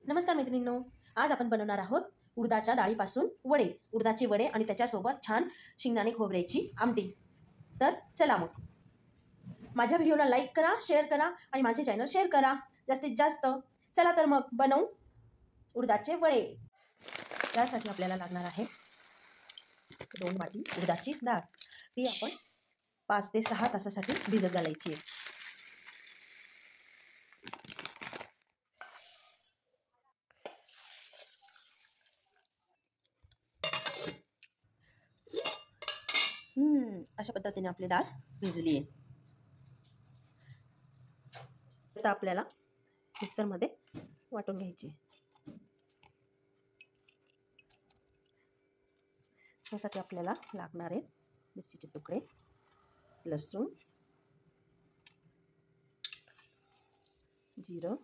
नमस्कार मैत्रिणींनो, आज आपण बनवणार आहोत उडदाच्या डाळीपासून वडे, उडदाचे वडे आणि त्याच्यासोबत छान शेंगदाणे खोबऱ्याची आमटी। तर चला मग माझ्या व्हिडिओला लाईक करा, शेअर करा आणि माझे चॅनल शेअर करा जास्तीत जास्त। चला तर मग बनवू उडदाचे वडे। त्यासाठी आपल्याला लागणार आहे 2 वाटी उडदाची डाळ। ती आपण 5 ते 6 तासासाठी भिजत घालायची आहे। अशा पद्धतीने आपली डाळ भिजली आहे। आता आपल्याला मिक्सरमध्ये वाटून घ्यायची आहे। त्यासाठी आपल्याला लागणार आहे मिरचीचे तुकडे, लसूण, जिरं,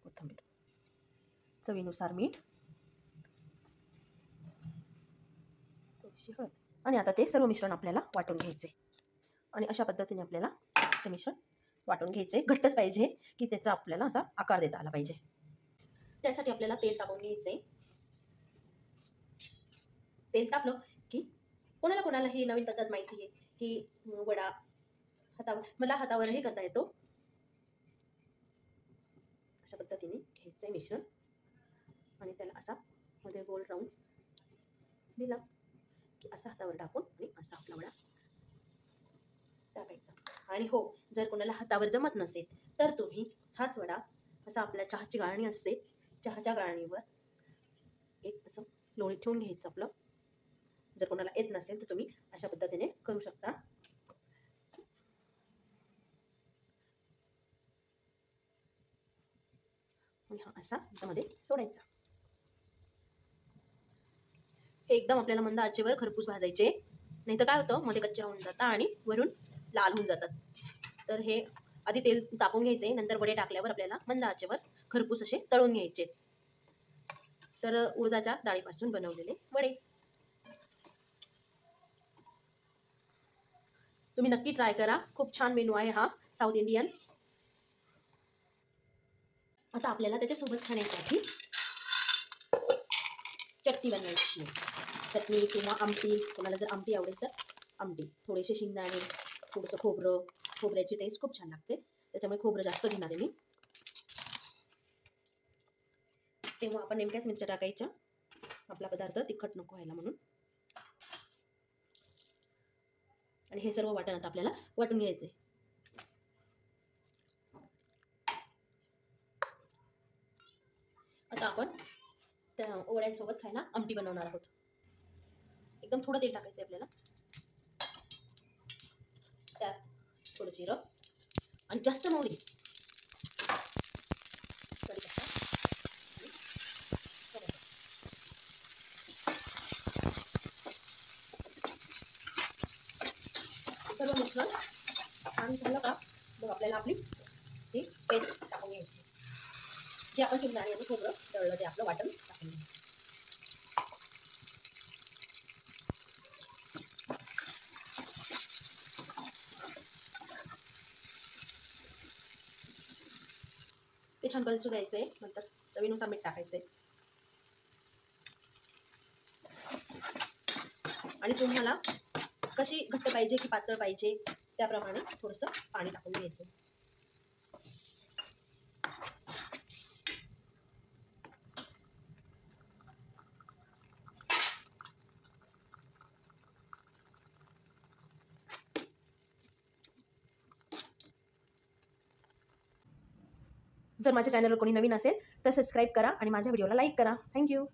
कोथिंबीर, चवीनुसार मीठ, थोडीशी हळद आणि आता ते सर्व मिश्रण आपल्याला वाटून घ्यायचे। आणि अशा पद्धतीने आपल्याला ते मिश्रण वाटून घ्यायचे। घट्टच पाहिजे की त्याचा आपल्याला असा आकार देता आला पाहिजे। त्यासाठी आपल्याला तेल तापवून घ्यायचे। तेल तापलं की कोणाला कोणाला ही नवीन पद्धत माहिती आहे की वडा हातावर, मला हातावरही करता येतो। अशा पद्धतीने घ्यायचे मिश्रण आणि त्याला असा मध्ये गोल राऊंड दिला की असा हातावर टाकून आणि असा आपला वडा टाकायचा। आणि हो, जर कोणाला हातावर जमत नसेल तर तुम्ही हाच वडा असा आपल्या चहाची गाळणी असते, चहाच्या गाळणीवर एक असं लोणी ठेवून घ्यायचं आपलं। जर कोणाला येत नसेल तर तुम्ही अशा पद्धतीने करू शकता। आणि हा असा त्यामध्ये सोडायचा। हे एकदम आपल्याला मंद आचेवर खरपूस भाजायचे, नाही तर काय होतं मध्ये कच्चे राहून जातात आणि वरून लाल होऊन जातात। तर हे आधी तेल तापवून घ्यायचे, नंतर वडे टाकल्यावर आपल्याला मंद आचेवर खरपूस असे तळून घ्यायचे। तर उडदाच्या डाळीपासून बनवलेले वडे तुम्ही नक्की ट्राय करा। खूप छान मेनू आहे हा साऊथ इंडियन। आता आपल्याला त्याच्यासोबत खाण्यासाठी चटणी बनवायची। चटणी किंवा आमटी, कोणाला जर आमटी आवडेल तर आमटी, थोडेसे शेंगदाणे, थोडंसं खोबरं, खोबऱ्याची टेस्ट खूप छान लागते, त्याच्यामुळे खोबरं जास्त घेणार आहे मी। तेव्हा आपण नेमक्याच मिरच्या टाकायच्या, आपला पदार्थ तिखट नको व्हायला म्हणून। आणि हे सर्व वाटण आता आपल्याला वाटून घ्यायचे। आता आपण त्या वड्यांसोबत खायला आमटी बनवणार आहोत। एकदम थोडं तेल टाकायचं आपल्याला, त्यात थोडं जिरं आणि जास्त मोहरी, सर्व मिश्रण छान झालं का मग आपल्याला आपली ही पेस्ट टाकून घ्यायची। जे आपण शेंगदाणे आणि खोबरं तळलं ते आपलं वाटण टाकून घ्यायचं। ते छान कलसू द्यायचे, नंतर चवीनुसार मीठ टाकायचे। आणि तुम्हाला कशी घट्ट पाहिजे की पातळ पाहिजे त्याप्रमाणे थोडंसं पाणी टाकून घ्यायचं। जर माझ्या चॅनलवर कोणी नवीन असेल तर सबस्क्राईब करा आणि माझ्या व्हिडिओला लाईक करा। थँक्यू।